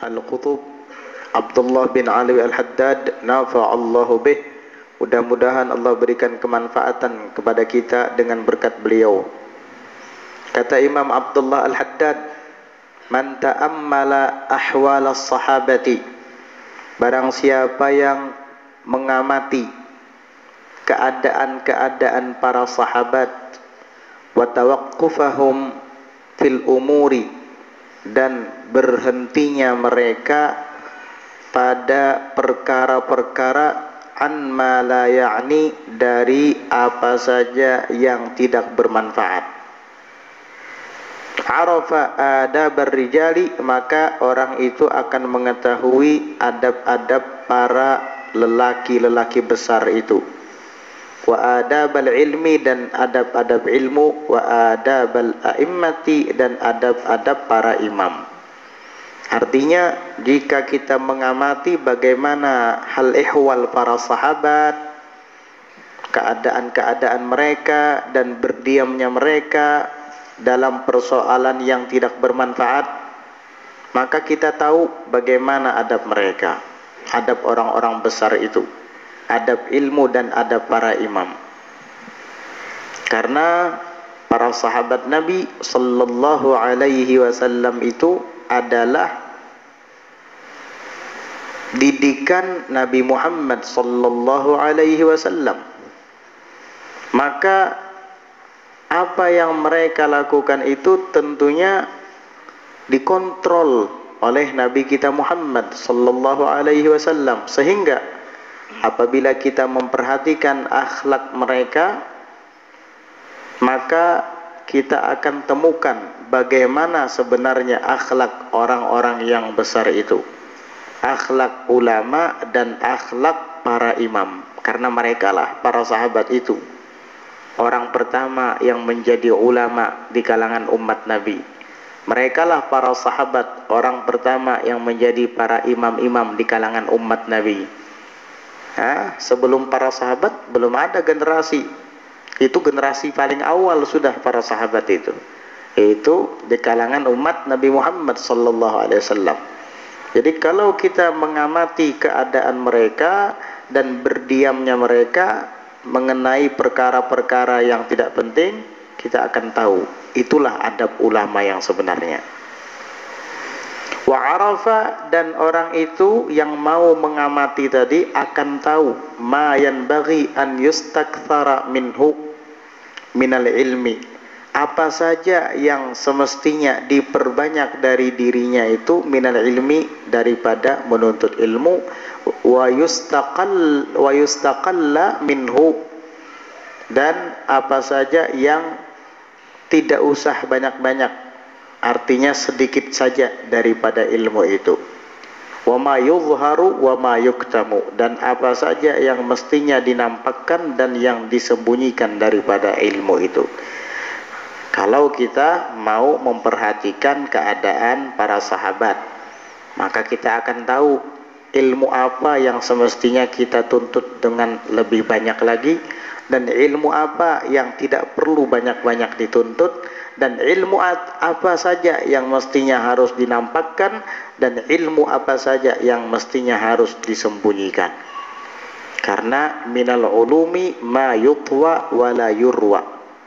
Al-Qutub Abdullah bin Ali Al-Haddad, nafa'allahu bih. Mudah-mudahan Allah berikan kemanfaatan kepada kita dengan berkat beliau. Kata Imam Abdullah Al-Haddad, man ta'ammala ahwal as-sahabati, barang siapa yang mengamati keadaan-keadaan para sahabat, wa tawaqqufahum fil umuri, dan berhentinya mereka pada perkara-perkara, an ma la ya'ni, dari apa saja yang tidak bermanfaat. Arafa adabar rijali, maka orang itu akan mengetahui adab-adab para lelaki-lelaki besar itu. Wa adabal ilmi, dan adab-adab ilmu. Wa adabal a'immati, dan adab-adab para imam. Artinya, jika kita mengamati bagaimana hal ihwal para sahabat, keadaan-keadaan mereka dan berdiamnya mereka dalam persoalan yang tidak bermanfaat, maka kita tahu bagaimana adab mereka, adab orang-orang besar itu, adab ilmu dan adab para imam. Karena para sahabat Nabi sallallahu alaihi wasallam itu adalah didikan Nabi Muhammad sallallahu alaihi wasallam. Maka apa yang mereka lakukan itu tentunya dikontrol oleh Nabi kita Muhammad sallallahu alaihi wasallam, sehingga apabila kita memperhatikan akhlak mereka, maka kita akan temukan bagaimana sebenarnya akhlak orang-orang yang besar itu, akhlak ulama dan akhlak para imam. Karena mereka lah para sahabat itu orang pertama yang menjadi ulama di kalangan umat Nabi. Mereka lah para sahabat orang pertama yang menjadi para imam-imam di kalangan umat Nabi. Sebelum para sahabat belum ada generasi. Itu generasi paling awal sudah para sahabat itu di kalangan umat Nabi Muhammad sallallahu alaihi wasallam. Jadi kalau kita mengamati keadaan mereka dan berdiamnya mereka mengenai perkara-perkara yang tidak penting, kita akan tahu itulah adab ulama yang sebenarnya. Wa arafa, dan orang itu yang mau mengamati tadi akan tahu ma yanbaghi an yustakthara minhu minal ilmi, apa saja yang semestinya diperbanyak dari dirinya itu minal ilmi, daripada menuntut ilmu, wa yustaqalla minhu, dan apa saja yang tidak usah banyak-banyak, artinya sedikit saja daripada ilmu itu. Wa ma yuzharu wa ma yuktamu, dan apa saja yang mestinya dinampakkan dan yang disembunyikan daripada ilmu itu. Kalau kita mau memperhatikan keadaan para sahabat, maka kita akan tahu ilmu apa yang semestinya kita tuntut dengan lebih banyak lagi, dan ilmu apa yang tidak perlu banyak-banyak dituntut, dan ilmu apa saja yang mestinya harus dinampakkan, dan ilmu apa saja yang mestinya harus disembunyikan. Karena minal ulumi ma yutwa wa la yurwa,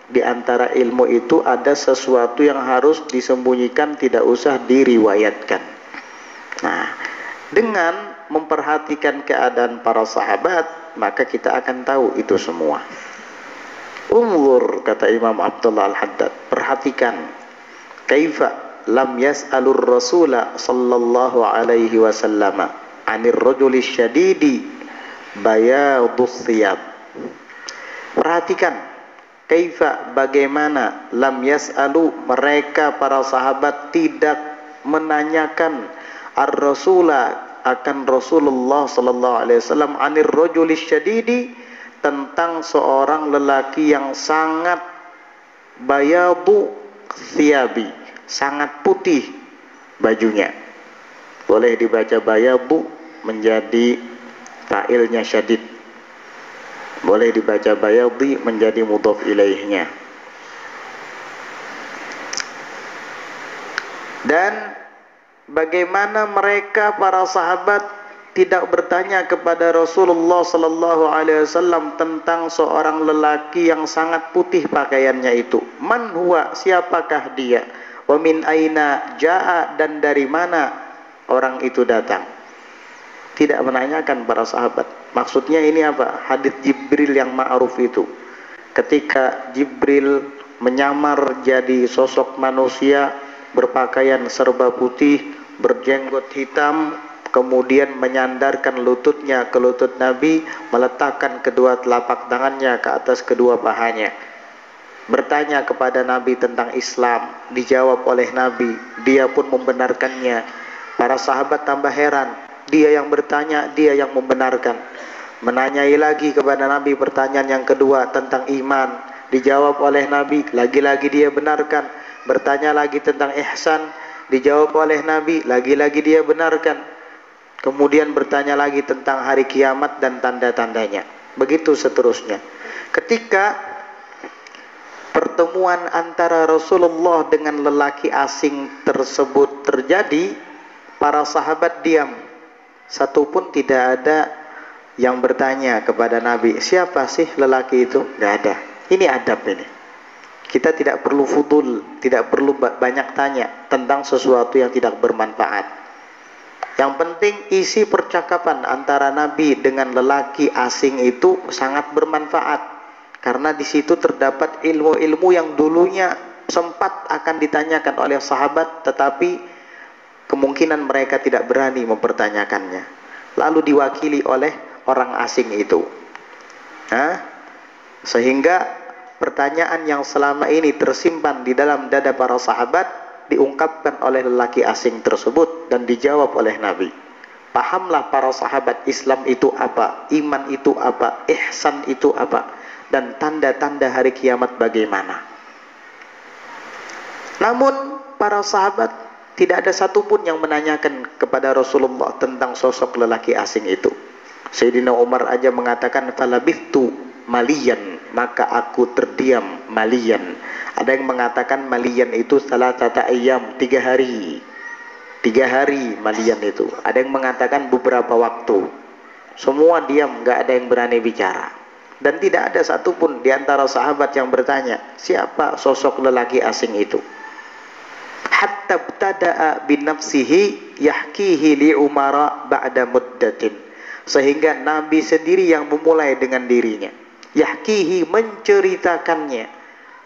di antara ilmu itu ada sesuatu yang harus disembunyikan, tidak usah diriwayatkan. Nah, dengan memperhatikan keadaan para sahabat, maka kita akan tahu itu semua. Unzur, kata Imam Abdullah Al-Haddad, perhatikan, kaifa lam yas'alur rasula sallallahu alaihi wasallam anir rajuli syadidi bayadus thiyab. Perhatikan, kaifa, bagaimana, lam yas'alu, mereka para sahabat tidak menanyakan ar-rasula, akan Rasulullah sallallahu alaihi wasallam, anir rajuli syadidi, tentang seorang lelaki yang sangat bayadu thiyabi, sangat putih bajunya. Boleh dibaca bayadu menjadi fa'ilnya syadid, boleh dibaca bayadi menjadi mudhaf ilaihnya. Dan bagaimana mereka para sahabat tidak bertanya kepada Rasulullah sallallahu alaihi wasallam tentang seorang lelaki yang sangat putih pakaiannya itu. Man huwa, siapakah dia? Wa min aina jaa, dan dari mana orang itu datang? Tidak menanyakan para sahabat. Maksudnya ini apa? Hadits Jibril yang ma'ruf itu. Ketika Jibril menyamar jadi sosok manusia berpakaian serba putih, berjenggot hitam, kemudian menyandarkan lututnya ke lutut Nabi, meletakkan kedua telapak tangannya ke atas kedua pahanya, bertanya kepada Nabi tentang Islam, dijawab oleh Nabi, dia pun membenarkannya. Para sahabat tambah heran, dia yang bertanya, dia yang membenarkan. Menanyai lagi kepada Nabi pertanyaan yang kedua tentang iman, dijawab oleh Nabi, lagi-lagi dia benarkan. Bertanya lagi tentang ihsan, dijawab oleh Nabi, lagi-lagi dia benarkan. Kemudian bertanya lagi tentang hari kiamat dan tanda-tandanya. Begitu seterusnya. Ketika pertemuan antara Rasulullah dengan lelaki asing tersebut terjadi, para sahabat diam. Satupun tidak ada yang bertanya kepada Nabi, siapa sih lelaki itu? Tidak ada. Ini adab ini. Kita tidak perlu fudul, tidak perlu banyak tanya tentang sesuatu yang tidak bermanfaat. Yang penting isi percakapan antara Nabi dengan lelaki asing itu sangat bermanfaat, karena di situ terdapat ilmu-ilmu yang dulunya sempat akan ditanyakan oleh sahabat, tetapi kemungkinan mereka tidak berani mempertanyakannya, lalu diwakili oleh orang asing itu. Sehingga pertanyaan yang selama ini tersimpan di dalam dada para sahabat diungkapkan oleh lelaki asing tersebut dan dijawab oleh Nabi. Pahamlah para sahabat, Islam itu apa, iman itu apa, ihsan itu apa, dan tanda-tanda hari kiamat bagaimana. Namun para sahabat tidak ada satupun yang menanyakan kepada Rasulullah tentang sosok lelaki asing itu. Sayyidina Umar aja mengatakan, falabithtu maliyan, maka aku terdiam maliyan. Ada yang mengatakan maliyan itu salatata ayyam, 3 hari. 3 hari maliyan itu. Ada yang mengatakan beberapa waktu. Semua diam, gak ada yang berani bicara. Dan tidak ada satupun di antara sahabat yang bertanya, siapa sosok lelaki asing itu? Hatta btada'a binafsihi yahkihi li Umara ba'da muddatin. Sehingga Nabi sendiri yang memulai dengan dirinya. Yahkihi, menceritakannya,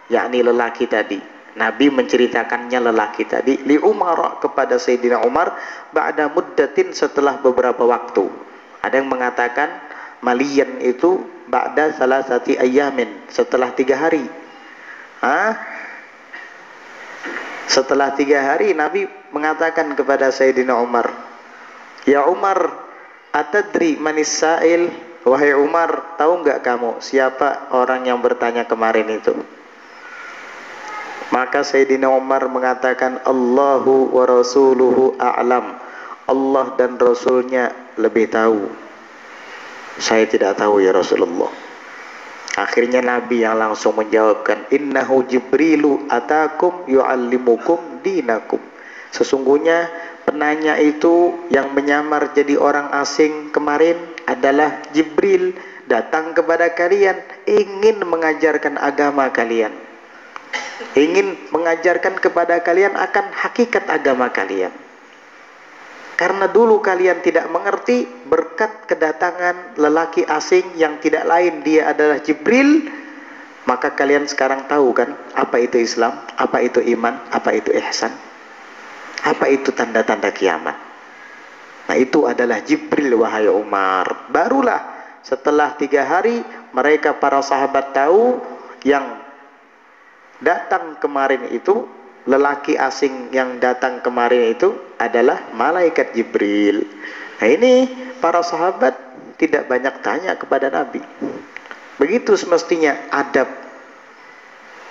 yakni lelaki tadi. Nabi menceritakannya lelaki tadi li Umar, kepada Sayyidina Umar, ba'da muddatin, setelah beberapa waktu. Ada yang mengatakan maliyan itu ba'da salasati ayyamin, setelah 3 hari. Setelah 3 hari Nabi mengatakan kepada Sayyidina Umar, ya Umar, atadri manis sa'il, wahai Umar, tahu enggak kamu siapa orang yang bertanya kemarin itu? Maka Sayyidina Umar mengatakan, Allahu wa rasuluhu a'lam, Allah dan Rasulnya lebih tahu, saya tidak tahu ya Rasulullah. Akhirnya Nabi yang langsung menjawabkan, innahu Jibrilu atakum yu'allimukum dinakum. Sesungguhnya penanya itu yang menyamar jadi orang asing kemarin adalah Jibril, datang kepada kalian ingin mengajarkan agama kalian, ingin mengajarkan kepada kalian akan hakikat agama kalian. Karena dulu kalian tidak mengerti, berkat kedatangan lelaki asing yang tidak lain dia adalah Jibril, maka kalian sekarang tahu kan apa itu Islam, apa itu iman, apa itu ihsan, apa itu tanda-tanda kiamat. Nah itu adalah Jibril wahai Umar. Barulah setelah 3 hari mereka para sahabat tahu yang datang kemarin itu, lelaki asing yang datang kemarin itu adalah malaikat Jibril. Nah ini para sahabat tidak banyak tanya kepada Nabi. Begitu semestinya adab,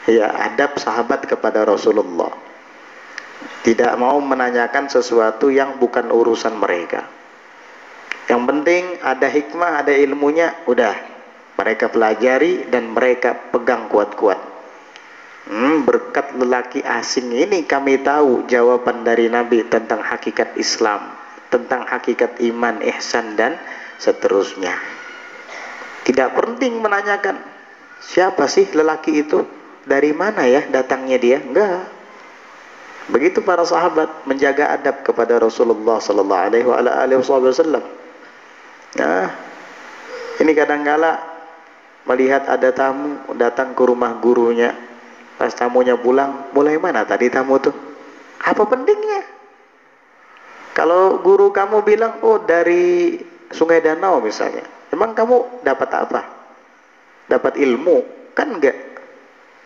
ya adab sahabat kepada Rasulullah. Tidak mau menanyakan sesuatu yang bukan urusan mereka. Yang penting ada hikmah, ada ilmunya, udah mereka pelajari dan mereka pegang kuat-kuat. Berkat lelaki asing ini kami tahu jawaban dari Nabi tentang hakikat Islam, tentang hakikat iman, ihsan dan seterusnya. Tidak penting menanyakan siapa sih lelaki itu, dari mana ya datangnya dia, enggak. Begitu para sahabat menjaga adab kepada Rasulullah sallallahu alaihi wasallam. Nah, ini kadangkala melihat ada tamu datang ke rumah gurunya, pas tamunya pulang, mulai mana tadi tamu tuh? Apa pentingnya? Kalau guru kamu bilang, oh dari Sungai Danau misalnya, emang kamu dapat apa? Dapat ilmu? Kan enggak.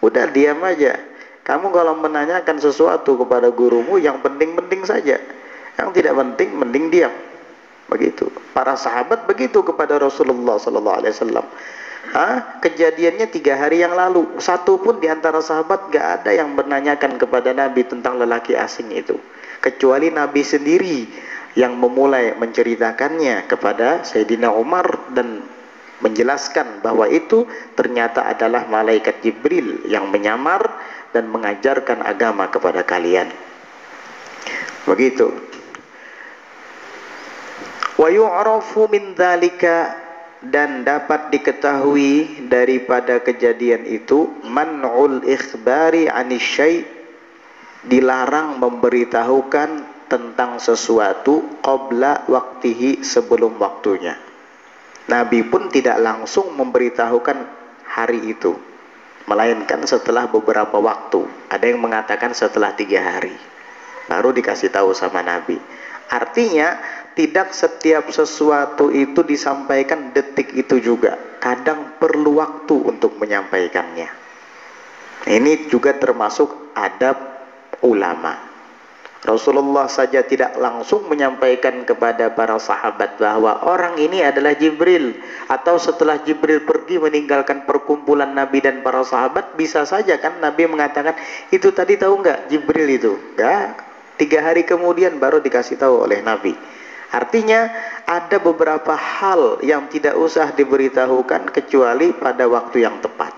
Udah diam aja. Kamu kalau menanyakan sesuatu kepada gurumu, yang penting-penting saja. Yang tidak penting, mending diam. Begitu. Para sahabat begitu kepada Rasulullah sallallahu alaihi wasallam. Kejadiannya 3 hari yang lalu, satu pun di antara sahabat gak ada yang menanyakan kepada Nabi tentang lelaki asing itu, kecuali Nabi sendiri yang memulai menceritakannya kepada Sayyidina Umar dan menjelaskan bahwa itu ternyata adalah malaikat Jibril yang menyamar dan mengajarkan agama kepada kalian. Begitu. Wa yu'rafu min dzalika, dan dapat diketahui daripada kejadian itu, man'ul ikhbari 'anis syai', dilarang memberitahukan tentang sesuatu qabla waktihi, sebelum waktunya. Nabi pun tidak langsung memberitahukan hari itu, melainkan setelah beberapa waktu. Ada yang mengatakan setelah 3 hari baru dikasih tahu sama Nabi. Artinya tidak setiap sesuatu itu disampaikan detik itu juga. Kadang perlu waktu untuk menyampaikannya. Ini juga termasuk adab ulama. Rasulullah saja tidak langsung menyampaikan kepada para sahabat bahwa orang ini adalah Jibril. Atau setelah Jibril pergi meninggalkan perkumpulan Nabi dan para sahabat, bisa saja kan Nabi mengatakan, itu tadi tahu nggak Jibril itu? Nggak. 3 hari kemudian baru dikasih tahu oleh Nabi. Artinya ada beberapa hal yang tidak usah diberitahukan kecuali pada waktu yang tepat.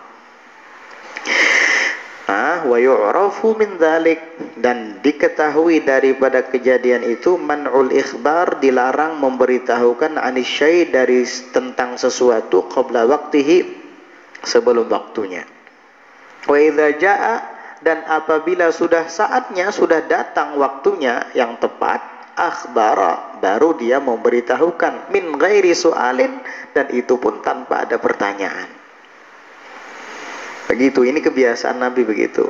Wa yu'rafu min dzalik, dan diketahui daripada kejadian itu, man'ul ikhbar, dilarang memberitahukan anisyai, dari tentang sesuatu, qabla waktihi, sebelum waktunya. Wa idza jaa, dan apabila sudah saatnya, sudah datang waktunya yang tepat, akhbara, baru dia memberitahukan, min ghairi su'alin, dan itu pun tanpa ada pertanyaan. Begitu, ini kebiasaan Nabi begitu.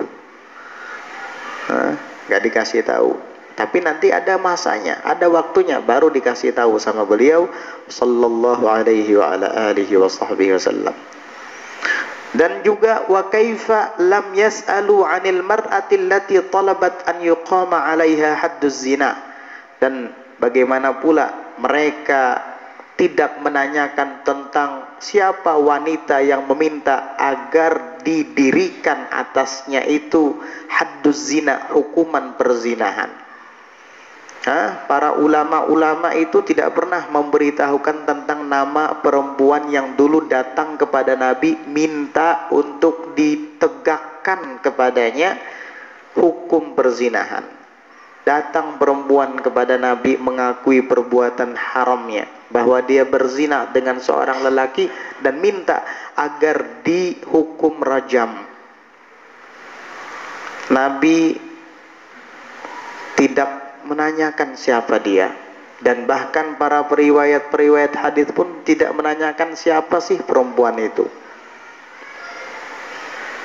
Gak dikasih tahu, tapi nanti ada masanya, ada waktunya, baru dikasih tahu sama beliau sallallahu alaihi wa ala alihi wa sahbihi wasallam. Dan juga wa kaifa lam yas'alu 'anil mar'ati allati talabat an yuqama 'alaiha hadduz zina, dan bagaimana pula mereka tidak menanyakan tentang siapa wanita yang meminta agar didirikan atasnya itu hadduz zina, hukuman perzinahan. Para ulama-ulama itu tidak pernah memberitahukan tentang nama perempuan yang dulu datang kepada Nabi minta untuk ditegakkan kepadanya hukum perzinahan. Datang perempuan kepada Nabi mengakui perbuatan haramnya, bahwa dia berzina dengan seorang lelaki, dan minta agar dihukum rajam. Nabi tidak menanyakan siapa dia, dan bahkan para periwayat hadis pun tidak menanyakan siapa sih perempuan itu.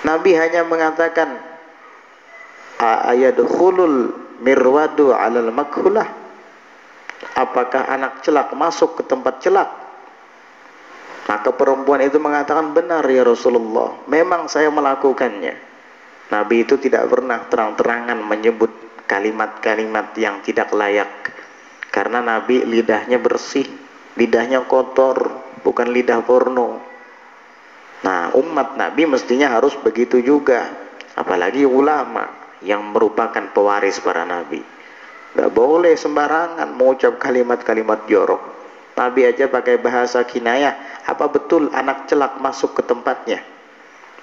Nabi hanya mengatakan, ayadkhulul mirwadu 'alal makhulah, apakah anak celak masuk ke tempat celak? Maka perempuan itu mengatakan, benar ya Rasulullah, memang saya melakukannya. Nabi itu tidak pernah terang-terangan menyebut kalimat-kalimat yang tidak layak, karena Nabi lidahnya bersih, lidahnya kotor, bukan lidah porno. Nah, umat Nabi mestinya harus begitu juga, apalagi ulama yang merupakan pewaris para Nabi. Gak boleh sembarangan mengucap kalimat-kalimat jorok. Nabi aja pakai bahasa kinayah, apa betul anak celak masuk ke tempatnya?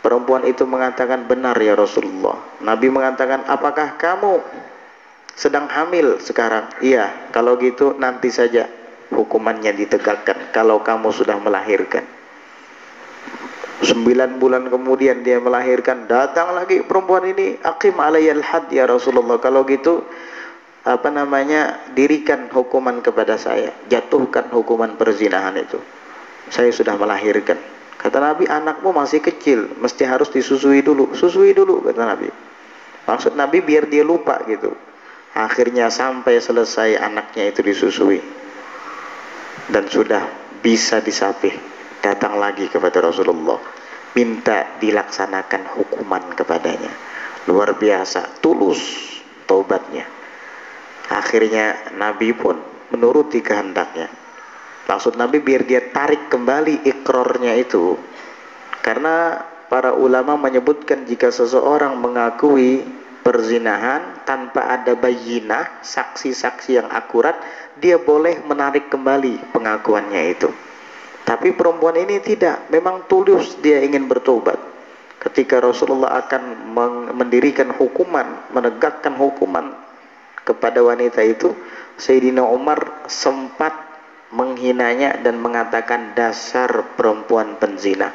Perempuan itu mengatakan, benar ya Rasulullah. Nabi mengatakan, apakah kamu sedang hamil sekarang? Iya. Kalau gitu nanti saja hukumannya ditegakkan kalau kamu sudah melahirkan. 9 bulan kemudian dia melahirkan, datang lagi perempuan ini, aqim alayyal had ya Rasulullah. Kalau gitu dirikan hukuman kepada saya, jatuhkan hukuman perzinahan itu. Saya sudah melahirkan. Kata Nabi, anakmu masih kecil, mesti harus disusui dulu. Susui dulu, kata Nabi. Maksud Nabi biar dia lupa gitu. Akhirnya sampai selesai anaknya itu disusui dan sudah bisa disapih, datang lagi kepada Rasulullah, minta dilaksanakan hukuman kepadanya. Luar biasa, tulus taubatnya. Akhirnya Nabi pun menuruti kehendaknya. Maksud Nabi biar dia tarik kembali ikrarnya itu. Karena para ulama menyebutkan jika seseorang mengakui perzinahan tanpa ada bayyinah, saksi-saksi yang akurat, dia boleh menarik kembali pengakuannya itu. Tapi perempuan ini tidak, memang tulus dia ingin bertobat. Ketika Rasulullah akan mendirikan hukuman, menegakkan hukuman kepada wanita itu, Sayyidina Umar sempat menghinanya dan mengatakan dasar perempuan penzina.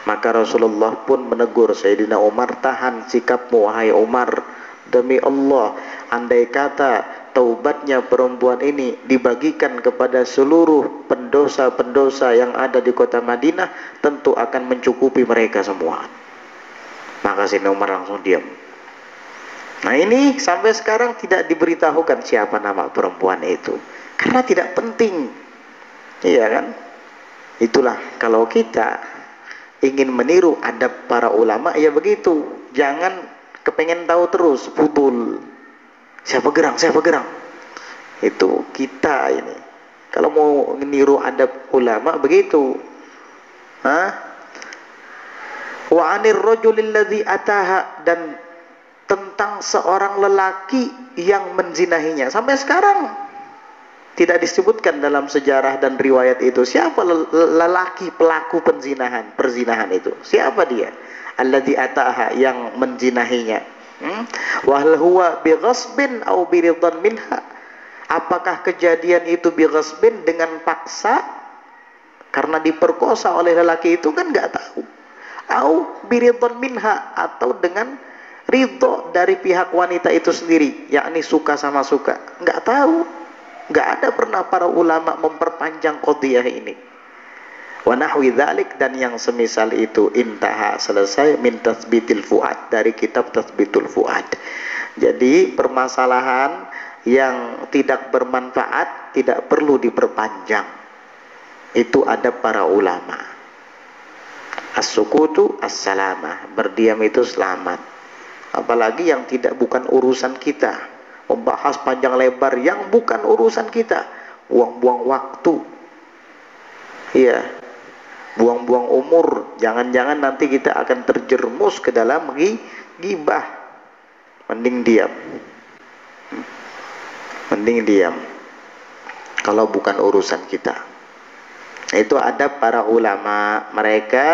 Maka Rasulullah pun menegur Sayyidina Umar, tahan sikapmu wahai Umar, demi Allah, andai kata taubatnya perempuan ini dibagikan kepada seluruh pendosa-pendosa yang ada di kota Madinah, tentu akan mencukupi mereka semua. Maka Sayyidina Umar langsung diam. Nah ini sampai sekarang tidak diberitahukan siapa nama perempuan itu, karena tidak penting. Iya kan? Itulah kalau kita ingin meniru adab para ulama, ya begitu. Jangan kepengen tahu terus, putul. Siapa gerang? Itu kita ini. Kalau mau meniru adab ulama begitu. Wa 'anir rajulil ladzi ataha, dan tentang seorang lelaki yang menzinahinya. Sampai sekarang tidak disebutkan dalam sejarah dan riwayat itu siapa lelaki pelaku perzinahan itu. Siapa dia? Alladzi ataha, yang menzinahinya. Wa hal huwa bighasbin aw biridhan minha. Apakah kejadian itu bighasbin, dengan paksa karena diperkosa oleh lelaki itu, kan enggak tahu. Au biridhan minha, atau dengan ridho dari pihak wanita itu sendiri, yakni suka sama suka. Enggak tahu. Enggak ada pernah para ulama memperpanjang qadhiyah ini. Wa nahwi dzalik, dan yang semisal itu, intaha, selesai, min tatsbitil fuad, dari kitab Tatsbitul Fuad. Jadi permasalahan yang tidak bermanfaat tidak perlu diperpanjang. Itu adab para ulama. As-sukutu as-salamah, berdiam itu selamat. Apalagi yang bukan urusan kita, membahas panjang lebar yang bukan urusan kita, buang-buang waktu, iya, buang-buang umur. Jangan-jangan nanti kita akan terjerumus ke dalam ghibah. Mending diam kalau bukan urusan kita. Itu adab para ulama. Mereka,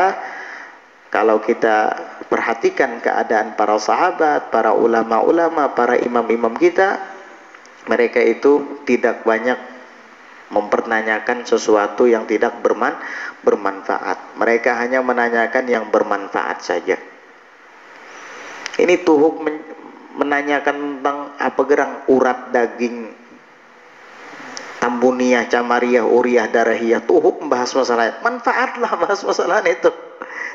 kalau kita perhatikan keadaan para sahabat, para ulama-ulama, para imam-imam kita, mereka itu tidak banyak mempertanyakan sesuatu yang tidak bermanfaat. Mereka hanya menanyakan yang bermanfaat saja. Ini Tuhuk menanyakan tentang apa gerang urat daging, tambuniyah, camariyah, uriyah, darahiyah. Tuhuk membahas masalah manfaatlah, bahas masalah itu.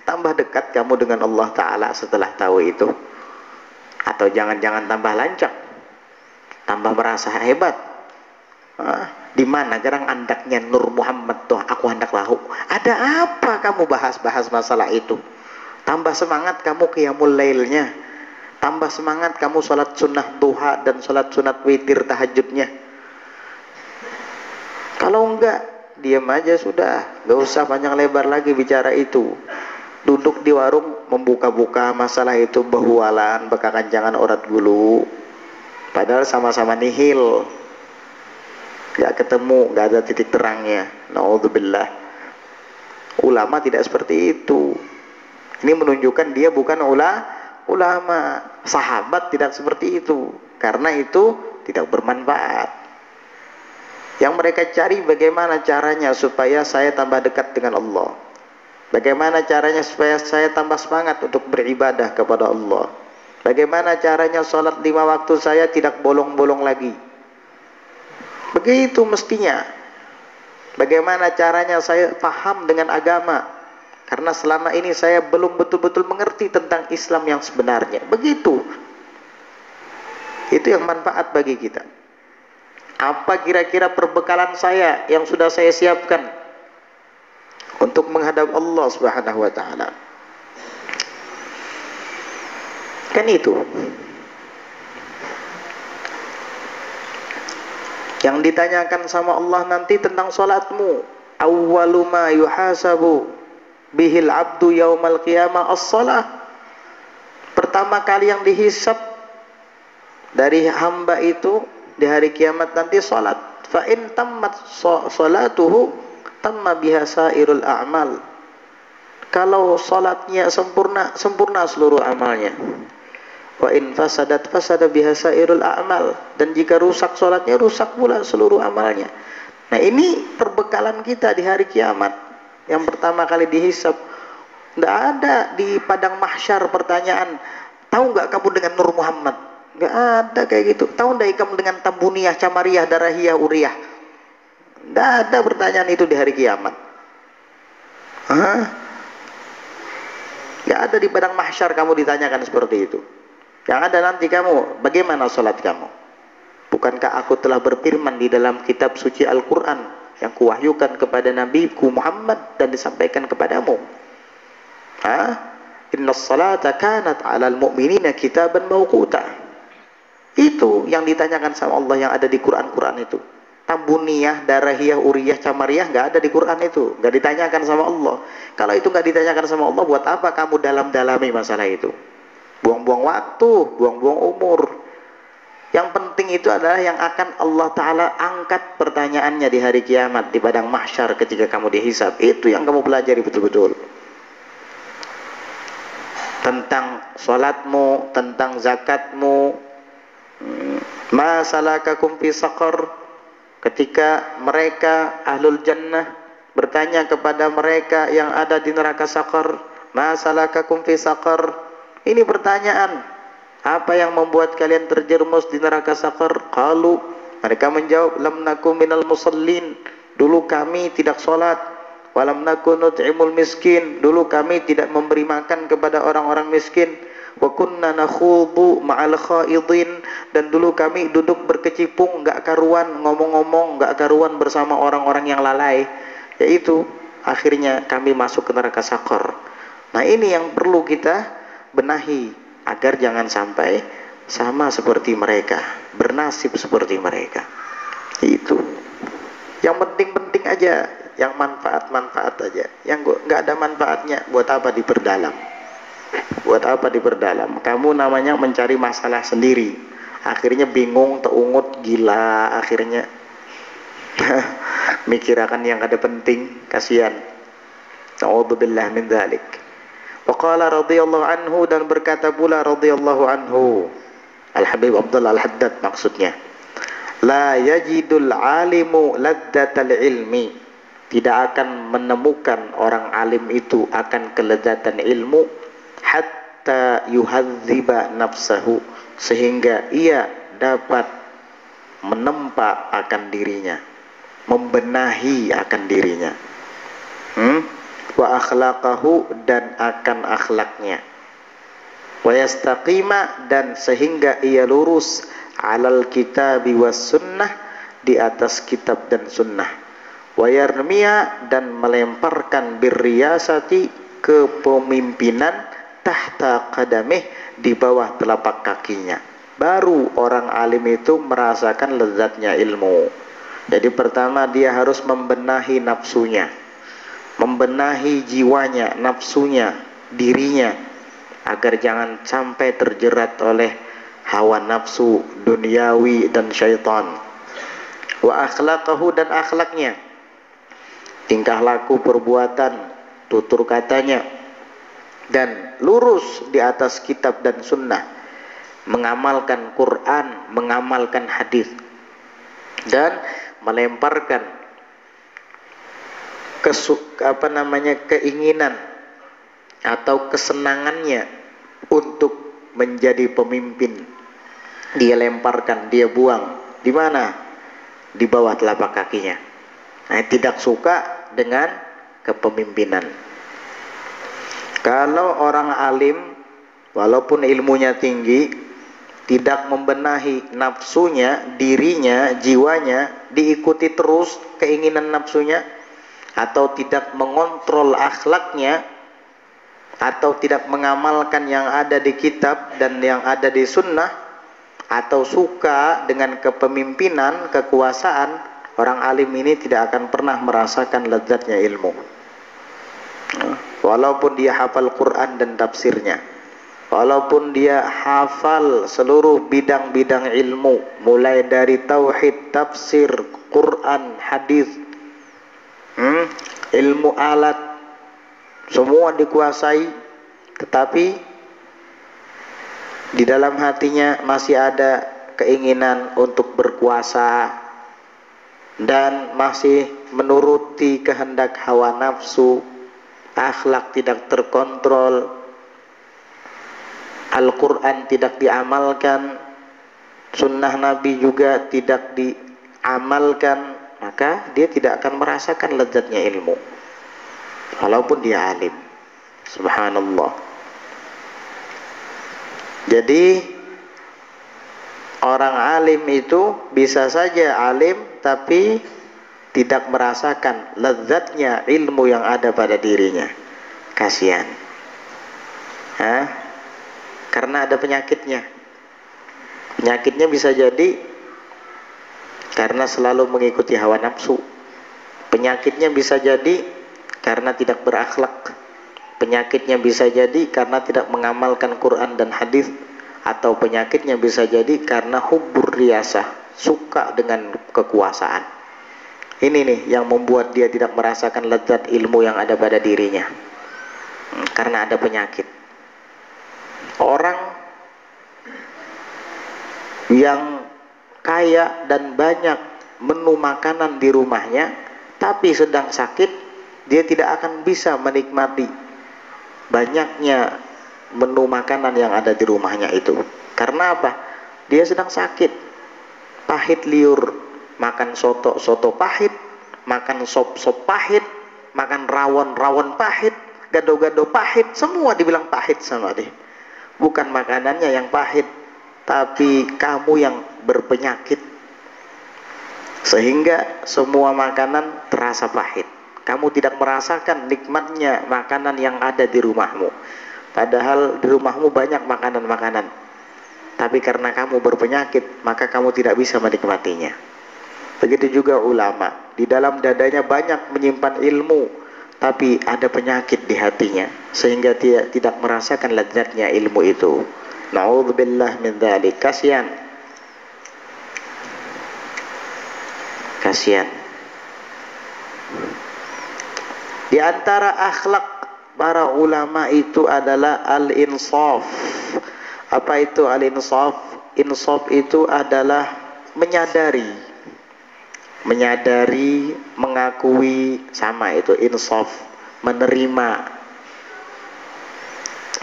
Tambah dekat kamu dengan Allah Ta'ala setelah tahu itu. Atau jangan-jangan tambah lancang, tambah merasa hebat. Di mana gerang andaknya Nur Muhammad tuh aku hendak lahu. Ada apa kamu bahas-bahas masalah itu? Tambah semangat kamu qiyamul lailnya, tambah semangat kamu sholat sunnah duha dan sholat sunat witir tahajudnya. Kalau enggak, diam aja sudah, enggak usah panjang lebar lagi bicara itu. Duduk di warung membuka-buka masalah itu, behualan, bekakanjangan urat gulu, padahal sama-sama nihil, gak ketemu, gak ada titik terangnya. Naudzubillah. Ulama tidak seperti itu. Ini menunjukkan dia bukan ulama. Sahabat tidak seperti itu, karena itu tidak bermanfaat. Yang mereka cari bagaimana caranya supaya saya tambah dekat dengan Allah, bagaimana caranya supaya saya tambah semangat untuk beribadah kepada Allah, bagaimana caranya sholat 5 waktu saya tidak bolong-bolong lagi. Begitu mestinya. Bagaimana caranya saya paham dengan agama, karena selama ini saya belum betul-betul mengerti tentang Islam yang sebenarnya. Begitu. Itu yang manfaat bagi kita. Apa kira-kira perbekalan saya yang sudah saya siapkan untuk menghadap Allah Subhanahu wa taala? Kan itu. Yang ditanyakan sama Allah nanti tentang salatmu. Awwalu ma yuhasabu bihil abdu yaumal qiyamah as-salah. Pertama kali yang dihisab dari hamba itu di hari kiamat nanti salat. Fa in tammat salatuhu tamma biha sairul a'mal. Kalau salatnya sempurna, sempurna seluruh amalnya. Wa in fasadat fasada biha sairul a'mal. Dan jika rusak salatnya, rusak pula seluruh amalnya. Nah, ini perbekalan kita di hari kiamat. Yang pertama kali dihisab. Tidak ada di padang mahsyar pertanyaan, tahu nggak kamu dengan Nur Muhammad? Nggak ada kayak gitu. Tahu nggak kamu dengan Tambuniyah, Camariyah, Darahiyah, Uriyah? Nggak ada pertanyaan itu di hari kiamat. Nggak ada di padang mahsyar kamu ditanyakan seperti itu. Yang ada nanti kamu, bagaimana sholat kamu? Bukankah aku telah berfirman di dalam kitab suci Al-Quran yang kuwahyukan kepada Nabiku Muhammad dan disampaikan kepadamu? Inna salata kanat 'alal mu'minina kitaban mawquta. Itu yang ditanyakan sama Allah yang ada di Quran itu. Tambuniyah, Darahiyah, Uriyah, Camariyah nggak ada di Quran itu, nggak ditanyakan sama Allah. Kalau itu nggak ditanyakan sama Allah, buat apa kamu dalam-dalami masalah itu? Buang-buang waktu, buang-buang umur. Yang penting itu adalah yang akan Allah Ta'ala angkat pertanyaannya di hari kiamat, di padang mahsyar ketika kamu dihisab. Itu yang kamu pelajari betul-betul. Tentang sholatmu, tentang zakatmu. Ma salakakum fi saqar. Ketika mereka ahlul jannah bertanya kepada mereka yang ada di neraka saqar, ma salakakum fi saqar. Ini pertanyaan, apa yang membuat kalian terjerumus di neraka saqar? Qalu, mereka menjawab, lam nakum minal musallin. Dulu kami tidak sholat. Walam nakun nut'imul miskin. Dulu kami tidak memberi makan kepada orang-orang miskin. Wa kunna nakhudu ma'al khaidin. Dan dulu kami duduk berkecipung, enggak karuan, ngomong-ngomong, enggak karuan bersama orang-orang yang lalai. Yaitu akhirnya kami masuk ke neraka saqar. Nah, ini yang perlu kita benahi agar jangan sampai sama seperti mereka, bernasib seperti mereka. Itu yang penting-penting aja, yang manfaat-manfaat aja. Yang nggak ada manfaatnya, buat apa diperdalam? Buat apa diperdalam? Kamu namanya mencari masalah sendiri, akhirnya bingung, teungut, gila, akhirnya mikirakan yang ada penting, kasihan. Na'udzubillah min dzalik. Waqala radhiyallahu anhu, dan berkata pula radhiyallahu anhu, Al-Habib Abdullah Al-Haddad maksudnya, la yajidul alimu laddatal ilmi. Tidak akan menemukan orang alim itu akan kelezatan ilmu hatta yuhadziba nafsahu, sehingga ia dapat menempa akan dirinya, membenahi akan dirinya. Wa akhlaqahu, dan akan akhlaknya. Wa yastaqima, dan sehingga ia lurus alal kitabi was sunnah, di atas kitab dan sunnah. Wa yarmiya, dan melemparkan birriyasati, kepemimpinan, tahta qadamih, di bawah telapak kakinya. Baru orang alim itu merasakan lezatnya ilmu. Jadi pertama dia harus membenahi nafsunya, membenahi jiwanya, nafsunya, dirinya, agar jangan sampai terjerat oleh hawa nafsu duniawi dan syaitan. Wa akhlaqahu, dan akhlaknya, tingkah laku, perbuatan, tutur katanya, dan lurus di atas kitab dan sunnah, mengamalkan Quran, mengamalkan hadis, dan melemparkan keinginan atau kesenangannya untuk menjadi pemimpin. Dia lemparkan, dia buang. Di mana? Di bawah telapak kakinya. Nah, tidak suka dengan kepemimpinan. Kalau orang alim, walaupun ilmunya tinggi, tidak membenahi nafsunya, dirinya, jiwanya, diikuti terus keinginan nafsunya, atau tidak mengontrol akhlaknya, atau tidak mengamalkan yang ada di kitab dan yang ada di sunnah, atau suka dengan kepemimpinan, kekuasaan, orang alim ini tidak akan pernah merasakan lezatnya ilmu. Walaupun dia hafal Quran dan tafsirnya, walaupun dia hafal seluruh bidang-bidang ilmu, mulai dari tauhid, tafsir, Quran, hadis, ilmu alat, semua dikuasai, tetapi di dalam hatinya masih ada keinginan untuk berkuasa dan masih menuruti kehendak hawa nafsu, akhlak tidak terkontrol, Al-Quran tidak diamalkan, sunnah Nabi juga tidak diamalkan, maka dia tidak akan merasakan lezatnya ilmu walaupun dia alim. Subhanallah. Jadi orang alim itu bisa saja alim tapi tidak merasakan lezatnya ilmu yang ada pada dirinya. Kasihan. Karena ada penyakitnya. Penyakitnya bisa jadi karena selalu mengikuti hawa nafsu. Penyakitnya bisa jadi karena tidak berakhlak. Penyakitnya bisa jadi karena tidak mengamalkan Quran dan hadis, atau penyakitnya bisa jadi karena hubbur riyasah, suka dengan kekuasaan. Ini nih yang membuat dia tidak merasakan lezat ilmu yang ada pada dirinya, karena ada penyakit. Orang yang kaya dan banyak menu makanan di rumahnya tapi sedang sakit, dia tidak akan bisa menikmati banyaknya menu makanan yang ada di rumahnya itu. Karena apa? Dia sedang sakit, pahit liur, makan soto pahit, makan sop pahit, makan rawon pahit, gado-gado pahit, semua dibilang pahit sama dia. Bukan makanannya yang pahit, tapi kamu yang berpenyakit, sehingga semua makanan terasa pahit. Kamu tidak merasakan nikmatnya makanan yang ada di rumahmu. Padahal di rumahmu banyak makanan-makanan, tapi karena kamu berpenyakit, maka kamu tidak bisa menikmatinya. Begitu juga ulama, di dalam dadanya banyak menyimpan ilmu, tapi ada penyakit di hatinya, sehingga dia tidak merasakan lezatnya ilmu itu. Na'udzubillah min dzalik. Kasihan. Di antara akhlak para ulama itu adalah al-insaf. Apa itu al-insaf? Insaf itu adalah menyadari, mengakui, sama itu insaf, menerima.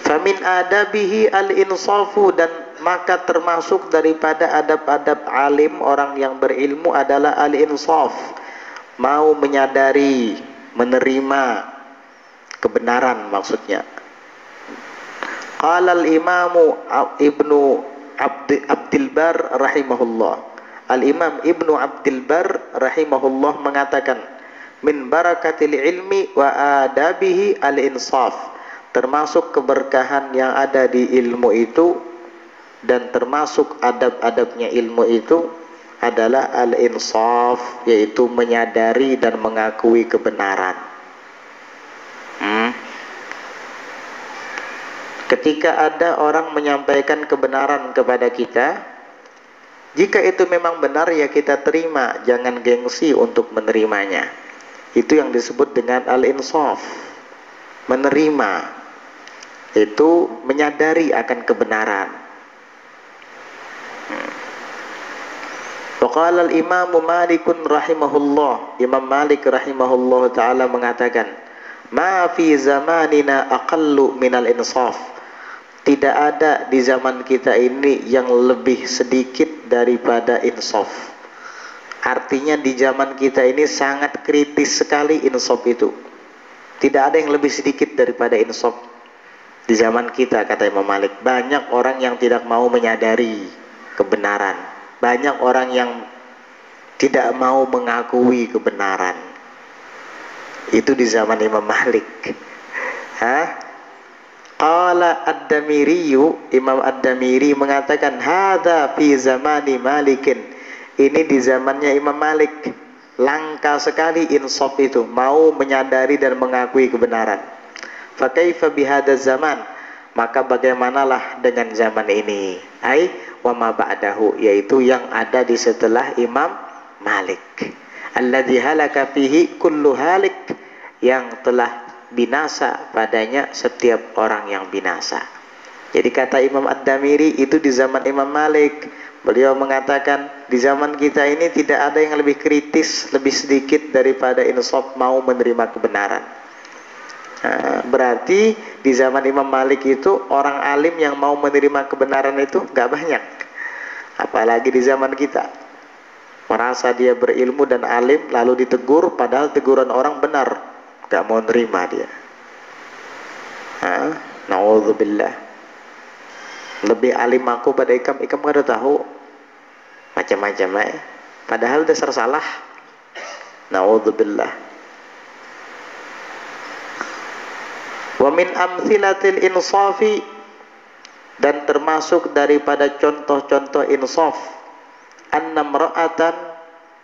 Famin adabihi al-insafu, dan maka termasuk daripada adab-adab alim, orang yang berilmu, adalah al-insaf, mau menyadari, menerima kebenaran maksudnya. Qala al-imamu Ibnu Abdul Bar rahimahullah. Al-Imam Ibnu Abdul Bar rahimahullah mengatakan, min barakatil ilmi wa adabihi al-insaf. Termasuk keberkahan yang ada di ilmu itu dan termasuk adab-adabnya ilmu itu adalah al-insaf, yaitu menyadari dan mengakui kebenaran. Ketika ada orang menyampaikan kebenaran kepada kita, jika itu memang benar ya kita terima, jangan gengsi untuk menerimanya. Itu yang disebut dengan al-insaf, menerima. itu menyadari akan kebenaran. Waqala al-Imam Malik rahimahullah, Imam Malik rahimahullah taala mengatakan, ma fi zamanina aqallu minal insaf. Tidak ada di zaman kita ini yang lebih sedikit daripada insaf. Artinya di zaman kita ini sangat kritis sekali insaf itu. Tidak ada yang lebih sedikit daripada insaf di zaman kita, kata Imam Malik. Banyak orang yang tidak mau menyadari kebenaran. Banyak orang yang tidak mau mengakui kebenaran. Itu di zaman Imam Malik. Qala Ad-Damiriyu, Imam Ad-Damiri mengatakan, hadza fi zamani Malikin. Ini di zamannya Imam Malik. Langka sekali insaf itu, mau menyadari dan mengakui kebenaran. Fa kaifa bihadza zaman? Maka bagaimanalah dengan zaman ini? Ai wa ma ba'dahu, yaitu yang ada di setelah Imam Malik. Alladzi halaka fihi kullu halik, yang telah binasa padanya setiap orang yang binasa. Jadi kata Imam Ad-Damiri itu di zaman Imam Malik. Beliau mengatakan di zaman kita ini tidak ada yang lebih kritis, lebih sedikit daripada insaf, mau menerima kebenaran. Berarti di zaman Imam Malik itu orang alim yang mau menerima kebenaran itu gak banyak. Apalagi di zaman kita, merasa dia berilmu dan alim lalu ditegur, padahal teguran orang benar, gak mau nerima dia. Na'udzubillah. Lebih alim aku pada ikam kada tahu macam-macam padahal dasar salah. Na'udzubillah. Wa min amtsilatil insafi, dan termasuk daripada contoh-contoh insaf, annamra'atan,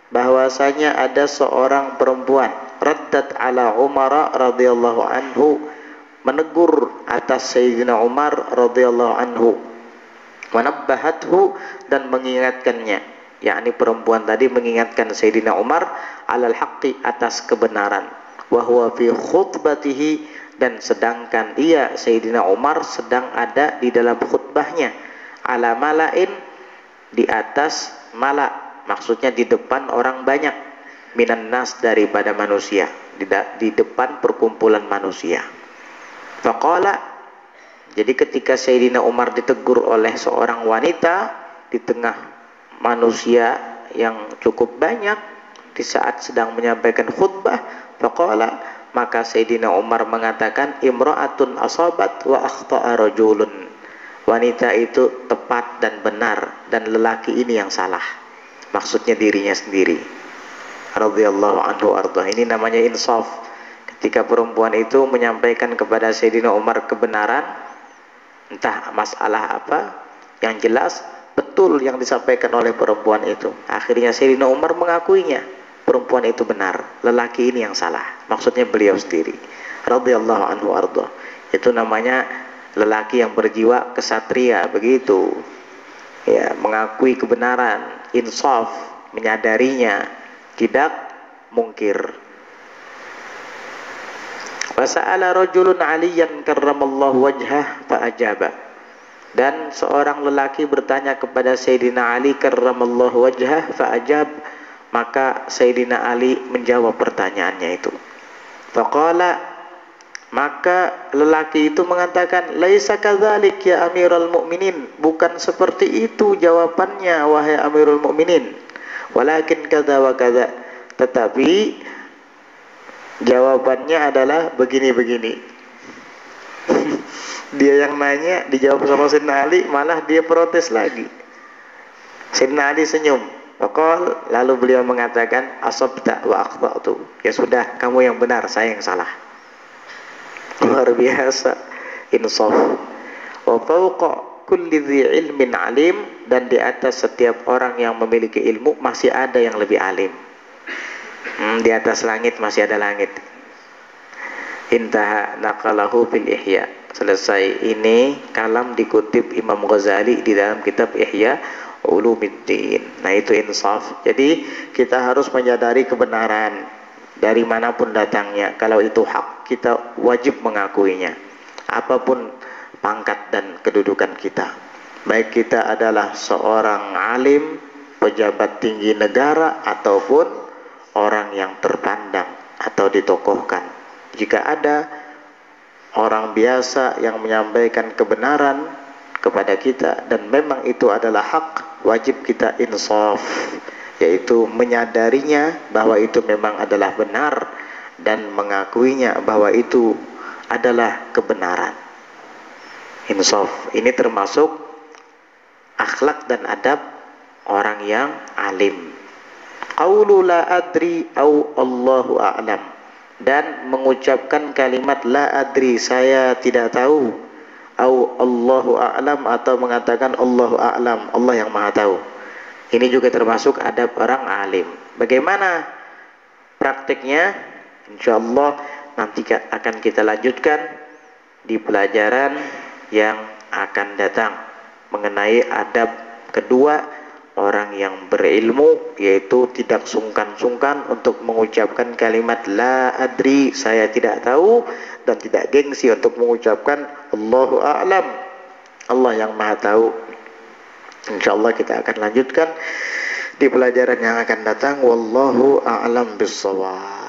bahwasanya ada seorang perempuan, raddat ala Umar radhiyallahu anhu, menegur atas Sayyidina Umar radhiyallahu anhu, wanabbahathu, dan mengingatkannya, yakni perempuan tadi mengingatkan Sayyidina Umar alal haqqi, atas kebenaran, wa huwa fi khutbatihi, dan sedangkan dia Sayyidina Umar sedang ada di dalam khutbahnya, ala malain, di atas mala, maksudnya di depan orang banyak, minan nas, daripada manusia, di depan perkumpulan manusia. Faqala, jadi ketika Sayyidina Umar ditegur oleh seorang wanita di tengah manusia yang cukup banyak di saat sedang menyampaikan khutbah, faqala, maka Sayyidina Umar mengatakan, imra'atun asabat wa akhta'a rajulun. Wanita itu tepat dan benar, dan lelaki ini yang salah. Maksudnya dirinya sendiri. Radhiyallahu anhu arda. Ini namanya insaf. Ketika perempuan itu menyampaikan kepada Sayyidina Umar kebenaran, entah masalah apa, yang jelas betul yang disampaikan oleh perempuan itu. Akhirnya Sayyidina Umar mengakuinya, perempuan itu benar, lelaki ini yang salah. Maksudnya beliau sendiri. Radhiyallahu anhu arda. Itu namanya lelaki yang berjiwa kesatria, begitu. Ya, mengakui kebenaran, insaf, menyadarinya, tidak mungkir. Wasa'ala rajulun 'aliyan karramallahu wajhah fa'ajaba. Dan seorang lelaki bertanya kepada Sayyidina Ali karramallahu wajhah fa'ajab, maka Sayyidina Ali menjawab pertanyaannya itu. Faqala, maka lelaki itu mengatakan, laisa kadzalik ya Amirul Mukminin, bukan seperti itu jawabannya wahai Amirul Mukminin, walakin kadza wa kadza, tetapi jawabannya adalah begini-begini. Dia yang nanya, dijawab sama Sayyidina Ali, malah dia protes lagi. Sayyidina Ali senyum. Faqal, lalu beliau mengatakan, asabta wa akhta'tu. Ya sudah, kamu yang benar, saya yang salah. Luar biasa insaf. Wa fawqa kulli dhi ilmin alim, dan di atas setiap orang yang memiliki ilmu masih ada yang lebih alim. Di atas langit masih ada langit. Intaha naqalahu fil Ihya. Selesai ini kalam dikutip Imam Ghazali di dalam kitab Ihya Ulumuddin. Nah, itu insaf. Jadi kita harus menyadari kebenaran dari manapun datangnya. Kalau itu hak, kita wajib mengakuinya. Apapun pangkat dan kedudukan kita. Baik kita adalah seorang alim, pejabat tinggi negara, ataupun orang yang terpandang atau ditokohkan. Jika ada orang biasa yang menyampaikan kebenaran kepada kita dan memang itu adalah hak, wajib kita insaf, yaitu menyadarinya bahwa itu memang adalah benar dan mengakuinya bahwa itu adalah kebenaran. Insaf ini termasuk akhlak dan adab orang yang alim. Qaulu la adri au Allahu a'lam, dan mengucapkan kalimat la adri, saya tidak tahu, au Allahu a'lam, atau mengatakan Allahu a'lam, Allah yang maha tahu. Ini juga termasuk adab orang alim. Bagaimana praktiknya? Insyaallah nanti akan kita lanjutkan di pelajaran yang akan datang mengenai adab kedua orang yang berilmu, yaitu tidak sungkan-sungkan untuk mengucapkan kalimat la adri, saya tidak tahu, dan tidak gengsi untuk mengucapkan Allahu a'lam, Allah yang maha tahu. Insyaallah kita akan lanjutkan di pelajaran yang akan datang. Wallahu a'lam bissawab.